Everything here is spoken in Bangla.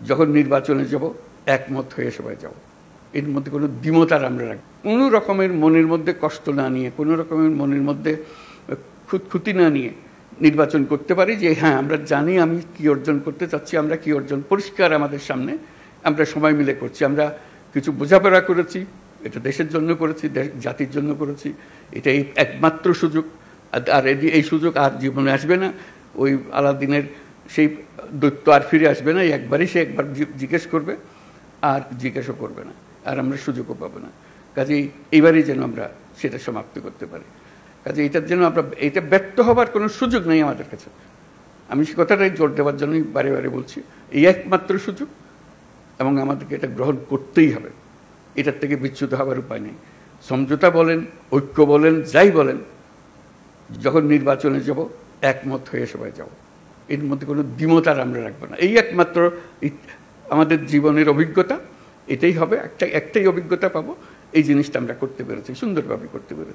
যখন নির্বাচনে যাব একমত হয়ে সবাই যাব, এর মধ্যে কোনো দ্বিমত আর আমরা রাখবো, কোনো রকমের মনের মধ্যে কষ্ট না নিয়ে, কোনো রকমের মনের মধ্যে খুঁতখুঁতি না নিয়ে নির্বাচন করতে পারি যে হ্যাঁ আমরা জানি আমি কি অর্জন করতে চাচ্ছি, আমরা কি অর্জন পরিষ্কার আমাদের সামনে, আমরা সবাই মিলে করছি, আমরা কিছু বোঝাপড়া করেছি, এটা দেশের জন্য করেছি, জাতির জন্য করেছি, এটাই একমাত্র সুযোগ। আর এই সুযোগ আর জীবনে আসবে না, ওই আলাদিনের সেই দৈত্য আর ফিরে আসবে না, একবারই সে একবার জিজ্ঞেস করবে আর জিজ্ঞাসা করবে না, আর আমরা সুযোগও পাবো না। কাজেই এইবারই যেন আমরা সেটা সমাপ্ত করতে পারি, কাজে এটার জন্য আমরা এটা ব্যর্থ হবার কোনো সুযোগ নেই আমাদের কাছে। আমি সে কথাটাই জোর দেওয়ার জন্যই বারে বারে বলছি, এই একমাত্র সুযোগ এবং আমাদেরকে এটা গ্রহণ করতেই হবে, এটার থেকে বিচ্যুত হবার উপায় নেই। সমঝোতা বলেন, ঐক্য বলেন, যাই বলেন, যখন নির্বাচনে যাব একমত হয়ে সবাই যাব, এর মধ্যে কোনো দ্বিমত আর আমরা রাখবো না। এই একমাত্র আমাদের জীবনের অভিজ্ঞতা, এটাই হবে, একটাই অভিজ্ঞতা পাবো, এই জিনিসটা আমরা করতে পেরেছি, সুন্দরভাবে করতে পেরেছি।